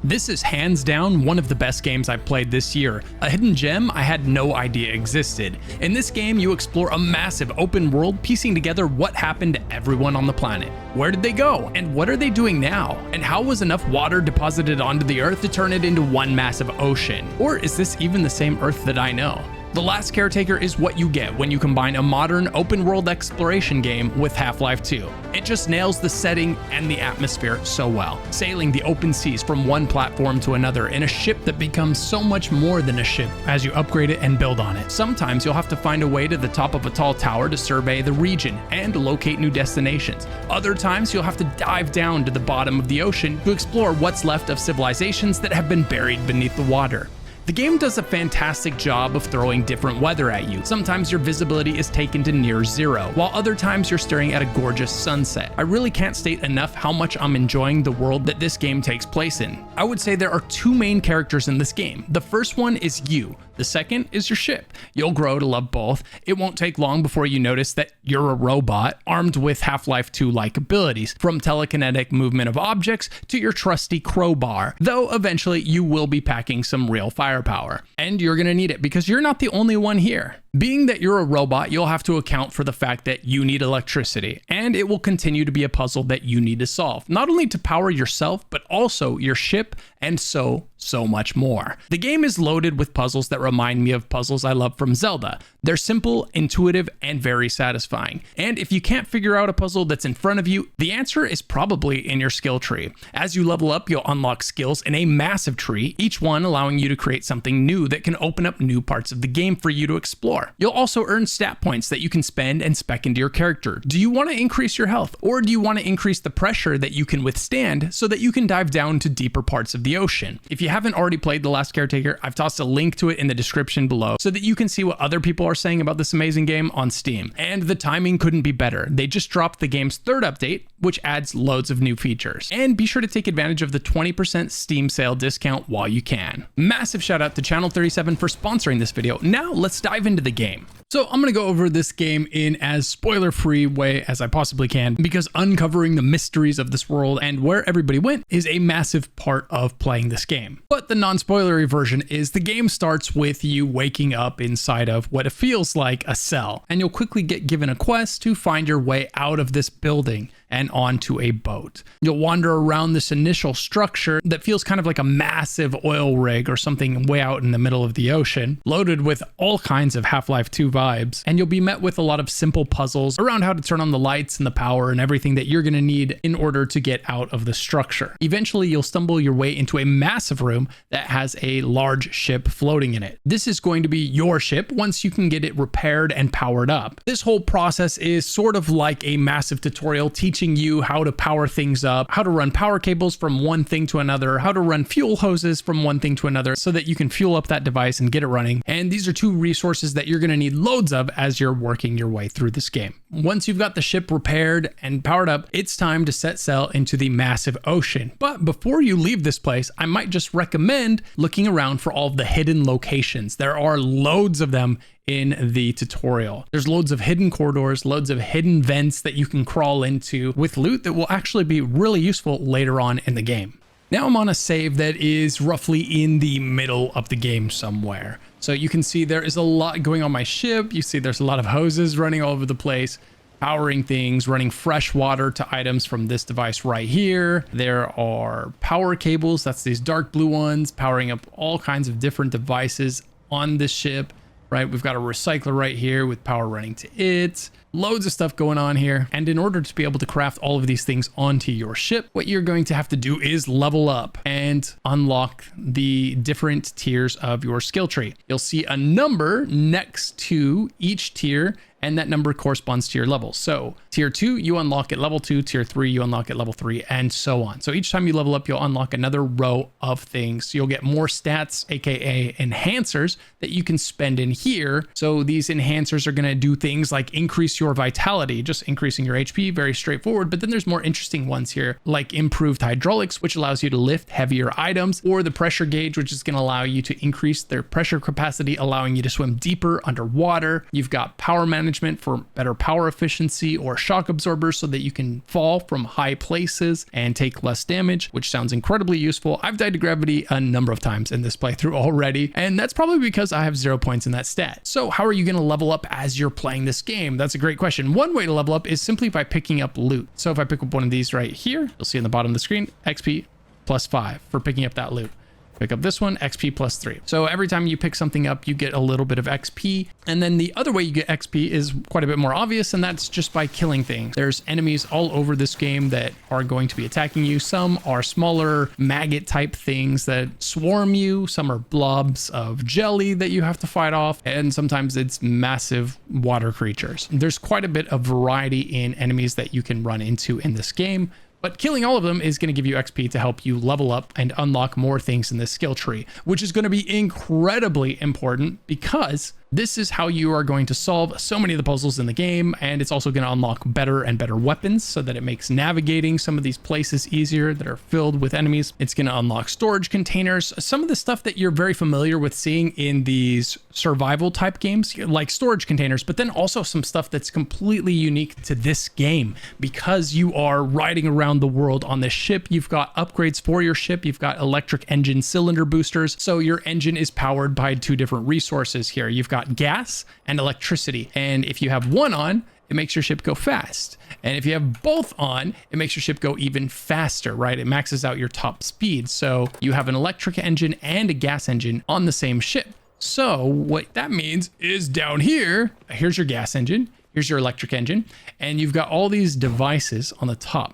This is hands down one of the best games I've played this year, a hidden gem I had no idea existed. In this game, you explore a massive open world, piecing together what happened to everyone on the planet. Where did they go? And what are they doing now? And how was enough water deposited onto the Earth to turn it into one massive ocean? Or is this even the same Earth that I know? The Last Caretaker is what you get when you combine a modern open-world exploration game with Half-Life 2. It just nails the setting and the atmosphere so well, sailing the open seas from one platform to another in a ship that becomes so much more than a ship as you upgrade it and build on it. Sometimes you'll have to find a way to the top of a tall tower to survey the region and locate new destinations. Other times you'll have to dive down to the bottom of the ocean to explore what's left of civilizations that have been buried beneath the water. The game does a fantastic job of throwing different weather at you. Sometimes your visibility is taken to near zero, while other times you're staring at a gorgeous sunset. I really can't state enough how much I'm enjoying the world that this game takes place in. I would say there are two main characters in this game. The first one is you. The second is your ship. You'll grow to love both. It won't take long before you notice that you're a robot armed with Half-Life 2-like abilities, from telekinetic movement of objects to your trusty crowbar, though eventually you will be packing some real firepower. And you're gonna need it because you're not the only one here. Being that you're a robot, you'll have to account for the fact that you need electricity, and it will continue to be a puzzle that you need to solve, not only to power yourself, but also your ship, and so much more. The game is loaded with puzzles that remind me of puzzles I love from Zelda. They're simple, intuitive, and very satisfying. And if you can't figure out a puzzle that's in front of you, the answer is probably in your skill tree. As you level up, you'll unlock skills in a massive tree, each one allowing you to create something new that can open up new parts of the game for you to explore. You'll also earn stat points that you can spend and spec into your character. Do you want to increase your health, or do you want to increase the pressure that you can withstand so that you can dive down to deeper parts of the ocean? If you haven't already played The Last Caretaker, I've tossed a link to it in the description below so that you can see what other people are saying about this amazing game on Steam. And the timing couldn't be better. They just dropped the game's third update, which adds loads of new features. And be sure to take advantage of the 20% Steam sale discount while you can. Massive shout out to Channel 37 for sponsoring this video. Now let's dive into the game. So I'm going to go over this game in as spoiler-free way as I possibly can, because uncovering the mysteries of this world and where everybody went is a massive part of playing this game. But the non-spoilery version is the game starts with you waking up inside of what it feels like a cell, and you'll quickly get given a quest to find your way out of this building and onto a boat. You'll wander around this initial structure that feels kind of like a massive oil rig or something way out in the middle of the ocean, loaded with all kinds of Half-Life 2 vibes, and you'll be met with a lot of simple puzzles around how to turn on the lights and the power and everything that you're gonna need in order to get out of the structure. Eventually, you'll stumble your way into a massive room that has a large ship floating in it. This is going to be your ship once you can get it repaired and powered up. This whole process is sort of like a massive tutorial teaching you how to power things up, how to run power cables from one thing to another, how to run fuel hoses from one thing to another so that you can fuel up that device and get it running. And these are two resources that you're going to need loads of as you're working your way through this game. Once you've got the ship repaired and powered up, it's time to set sail into the massive ocean. But before you leave this place, I might just recommend looking around for all of the hidden locations. There are loads of them in the tutorial. There's loads of hidden corridors, loads of hidden vents that you can crawl into with loot that will actually be really useful later on in the game. Now I'm on a save that is roughly in the middle of the game somewhere. So you can see there is a lot going on my ship. You see there's a lot of hoses running all over the place, powering things, running fresh water to items from this device right here. There are power cables, that's these dark blue ones, powering up all kinds of different devices on this ship. Right, we've got a recycler right here with power running to it. Loads of stuff going on here. And in order to be able to craft all of these things onto your ship, what you're going to have to do is level up and unlock the different tiers of your skill tree. You'll see a number next to each tier, and that number corresponds to your level. So tier 2, you unlock at level 2, tier 3, you unlock at level 3, and so on. So each time you level up, you'll unlock another row of things. You'll get more stats, aka enhancers, that you can spend in here. So these enhancers are gonna do things like increase increase your vitality, just increasing your HP, very straightforward. But then there's more interesting ones here, like improved hydraulics, which allows you to lift heavier items, or the pressure gauge, which is going to allow you to increase their pressure capacity, allowing you to swim deeper underwater. You've got power management for better power efficiency, or shock absorbers so that you can fall from high places and take less damage, which sounds incredibly useful. I've died to gravity a number of times in this playthrough already, and that's probably because I have 0 points in that stat. So how are you going to level up as you're playing this game? That's a great question. One way to level up is simply by picking up loot. So if I pick up one of these right here, you'll see in the bottom of the screen, XP plus 5 for picking up that loot. Pick up this one, XP plus 3. So every time you pick something up, you get a little bit of XP. And then the other way you get XP is quite a bit more obvious, and that's just by killing things. There's enemies all over this game that are going to be attacking you. Some are smaller maggot type things that swarm you. Some are blobs of jelly that you have to fight off. And sometimes it's massive water creatures. There's quite a bit of variety in enemies that you can run into in this game. But killing all of them is going to give you XP to help you level up and unlock more things in this skill tree, which is going to be incredibly important because this is how you are going to solve so many of the puzzles in the game. And it's also going to unlock better and better weapons so that it makes navigating some of these places easier that are filled with enemies. It's going to unlock storage containers, some of the stuff that you're very familiar with seeing in these survival type games, like storage containers, but then also some stuff that's completely unique to this game because you are riding around the world on this ship. You've got upgrades for your ship. You've got electric engine cylinder boosters. So your engine is powered by 2 different resources here. You've got gas and electricity. And if you have one on, it makes your ship go fast. And if you have both on, it makes your ship go even faster, right? It maxes out your top speed. So you have an electric engine and a gas engine on the same ship. So what that means is down here, here's your gas engine, here's your electric engine, and you've got all these devices on the top.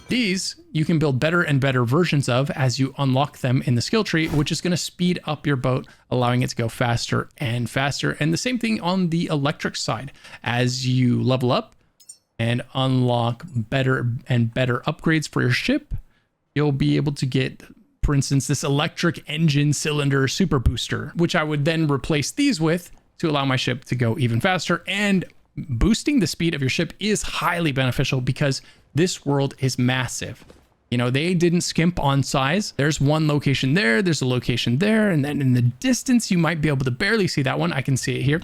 These you can build better and better versions of as you unlock them in the skill tree, which is going to speed up your boat, allowing it to go faster and faster. And the same thing on the electric side. As you level up and unlock better and better upgrades for your ship, you'll be able to get, for instance, this electric engine cylinder super booster, which I would then replace these with to allow my ship to go even faster. And boosting the speed of your ship is highly beneficial because this world is massive. You know, they didn't skimp on size. There's one location there, there's a location there, and then in the distance, you might be able to barely see that one. I can see it here.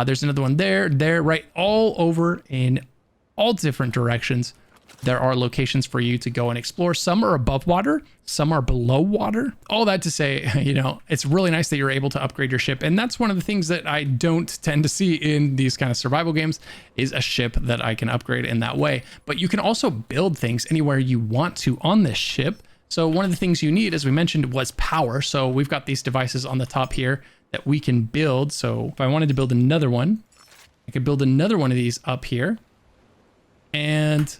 There's another one there, right, all over in all different directions. There are locations for you to go and explore. Some are above water, some are below water. All that to say, you know, it's really nice that you're able to upgrade your ship. And that's one of the things that I don't tend to see in these kind of survival games is a ship that I can upgrade in that way. But you can also build things anywhere you want to on this ship. So one of the things you need, as we mentioned, was power. So we've got these devices on the top here that we can build. So if I wanted to build another one, I could build another one of these up here. And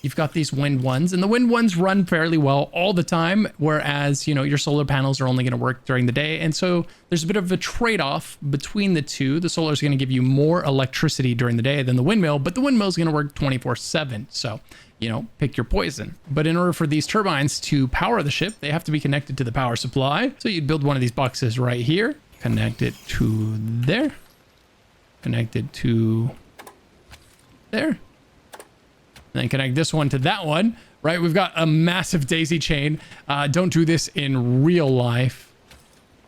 you've got these wind ones, and the wind ones run fairly well all the time, whereas, you know, your solar panels are only going to work during the day. And so there's a bit of a trade-off between the two. The solar is going to give you more electricity during the day than the windmill, but the windmill is going to work 24/7. So, you know, pick your poison. But in order for these turbines to power the ship, they have to be connected to the power supply. So you'd build one of these boxes right here, connect it to there, connect it to there. And then connect this one to that one, right? We've got a massive daisy chain. Don't do this in real life,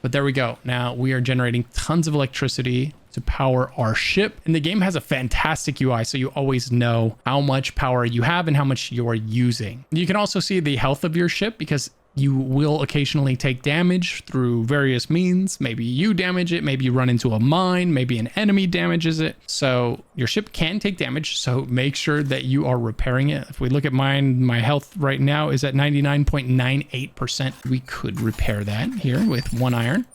but there we go. Now we are generating tons of electricity to power our ship. And the game has a fantastic UI, so you always know how much power you have and how much you're using. You can also see the health of your ship because you will occasionally take damage through various means. Maybe you damage it, maybe you run into a mine, maybe an enemy damages it. So your ship can take damage, so make sure that you are repairing it. If we look at mine, my health right now is at 99.98%. We could repair that here with 1 iron.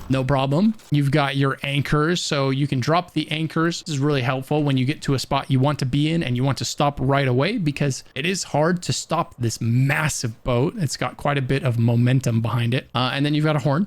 No problem. You've got your anchors, so you can drop the anchors. This is really helpful when you get to a spot you want to be in and you want to stop right away, because it is hard to stop this massive boat. It's got quite a bit of momentum behind it. And then you've got a horn.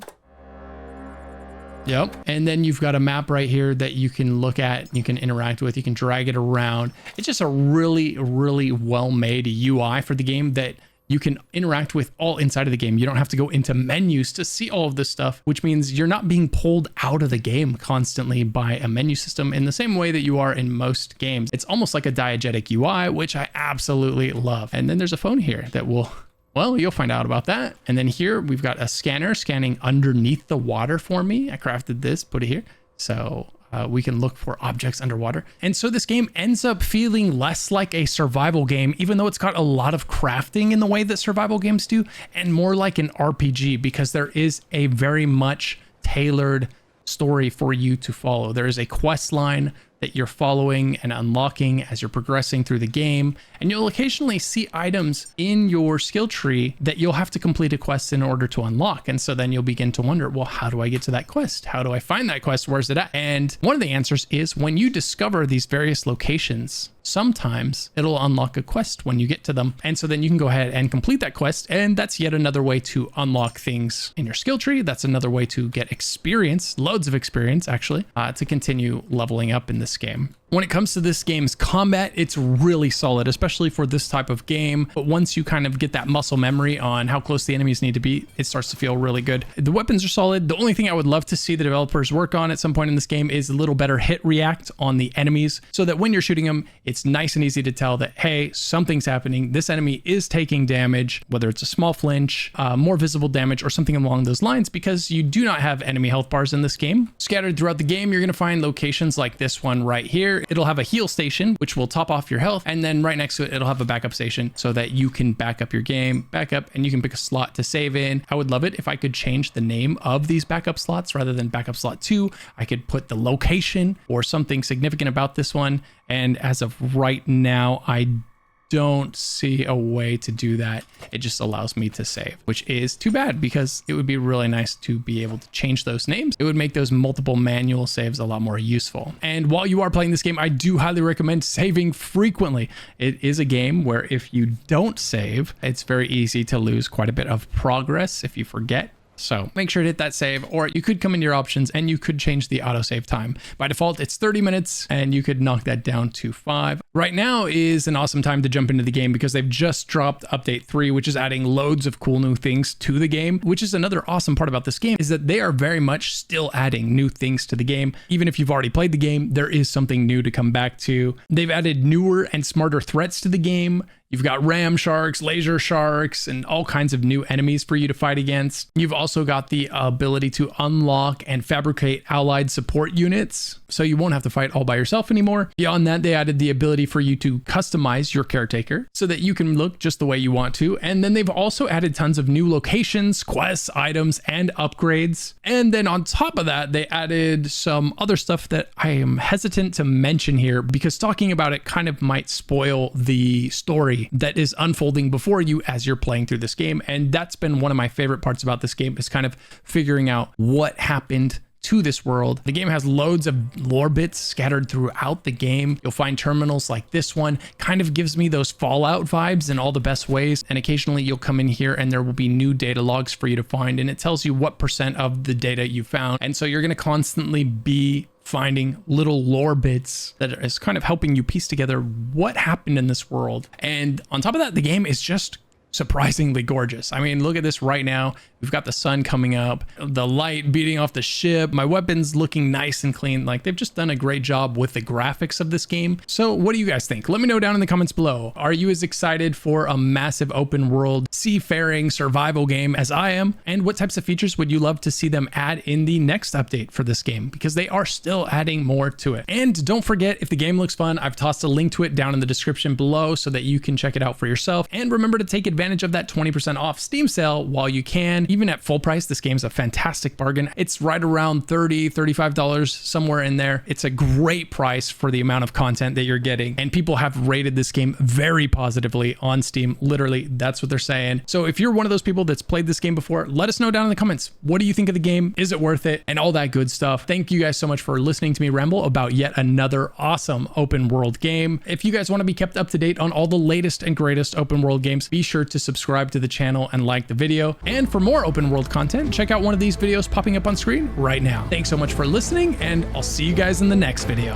Yep. And then you've got a map right here that you can look at, you can interact with, you can drag it around. It's just a really, really well-made UI for the game that you can interact with all inside of the game. You don't have to go into menus to see all of this stuff, which means you're not being pulled out of the game constantly by a menu system in the same way that you are in most games. It's almost like a diegetic UI, which I absolutely love. And then there's a phone here that will, well, you'll find out about that. And then here we've got a scanner scanning underneath the water for me. I crafted this, put it here. So we can look for objects underwater. And so this game ends up feeling less like a survival game, even though it's got a lot of crafting in the way that survival games do, and more like an RPG, because there is a very much tailored story for you to follow. There is a quest line that you're following and unlocking as you're progressing through the game. And you'll occasionally see items in your skill tree that you'll have to complete a quest in order to unlock. And so then you'll begin to wonder, well, how do I get to that quest? How do I find that quest? Where's it at? And one of the answers is when you discover these various locations, sometimes it'll unlock a quest when you get to them. And so then you can go ahead and complete that quest. And that's yet another way to unlock things in your skill tree. That's another way to get experience, loads of experience actually, to continue leveling up in this game. When it comes to this game's combat, it's really solid, especially for this type of game. But once you kind of get that muscle memory on how close the enemies need to be, it starts to feel really good. The weapons are solid. The only thing I would love to see the developers work on at some point in this game is a little better hit react on the enemies, so that when you're shooting them, it's nice and easy to tell that, hey, something's happening. This enemy is taking damage, whether it's a small flinch, more visible damage, or something along those lines, because you do not have enemy health bars in this game. Scattered throughout the game, you're going to find locations like this one right here. It'll have a heal station, which will top off your health. And then right next to it, it'll have a backup station so that you can back up your game, back up, and you can pick a slot to save in. I would love it if I could change the name of these backup slots. Rather than backup slot 2, I could put the location or something significant about this one. And as of right now, I don't see a way to do that. It just allows me to save, which is too bad, because it would be really nice to be able to change those names. It would make those multiple manual saves a lot more useful. And while you are playing this game, I do highly recommend saving frequently. It is a game where if you don't save, it's very easy to lose quite a bit of progress if you forget. So make sure to hit that save, or you could come into your options and you could change the autosave time. By default, it's 30 minutes and you could knock that down to 5. Right now is an awesome time to jump into the game because they've just dropped update 3, which is adding loads of cool new things to the game, which is another awesome part about this game, is that they are very much still adding new things to the game. Even if you've already played the game, there is something new to come back to. They've added newer and smarter threats to the game. You've got ram sharks, laser sharks, and all kinds of new enemies for you to fight against. You've also got the ability to unlock and fabricate allied support units, so you won't have to fight all by yourself anymore. Beyond that, they added the ability for you to customize your caretaker so that you can look just the way you want to. And then they've also added tons of new locations, quests, items, and upgrades. And then on top of that, they added some other stuff that I am hesitant to mention here because talking about it kind of might spoil the story that is unfolding before you as you're playing through this game. And that's been one of my favorite parts about this game, is kind of figuring out what happened to this world. The game has loads of lore bits scattered throughout the game. You'll find terminals like this one, kind of gives me those Fallout vibes in all the best ways. And occasionally you'll come in here and there will be new data logs for you to find, and it tells you what % of the data you found. And so you're going to constantly be finding little lore bits that is kind of helping you piece together what happened in this world. And on top of that, the game is just surprisingly gorgeous. I mean, look at this right now. We've got the sun coming up, the light beating off the ship, my weapons looking nice and clean. Like, they've just done a great job with the graphics of this game. So what do you guys think? Let me know down in the comments below. Are you as excited for a massive open world seafaring survival game as I am? And what types of features would you love to see them add in the next update for this game? Because they are still adding more to it. And don't forget, if the game looks fun, I've tossed a link to it down in the description below so that you can check it out for yourself. And remember to take advantage of that 20% off Steam sale while you can. Even at full price, this game's a fantastic bargain. It's right around $30, $35, somewhere in there. It's a great price for the amount of content that you're getting. And people have rated this game very positively on Steam. Literally, that's what they're saying. So if you're one of those people that's played this game before, let us know down in the comments. What do you think of the game? Is it worth it? And all that good stuff. Thank you guys so much for listening to me ramble about yet another awesome open world game. If you guys want to be kept up to date on all the latest and greatest open world games, be sure to subscribe to the channel and like the video. And for more open world content, check out one of these videos popping up on screen right now. Thanks so much for listening, and I'll see you guys in the next video.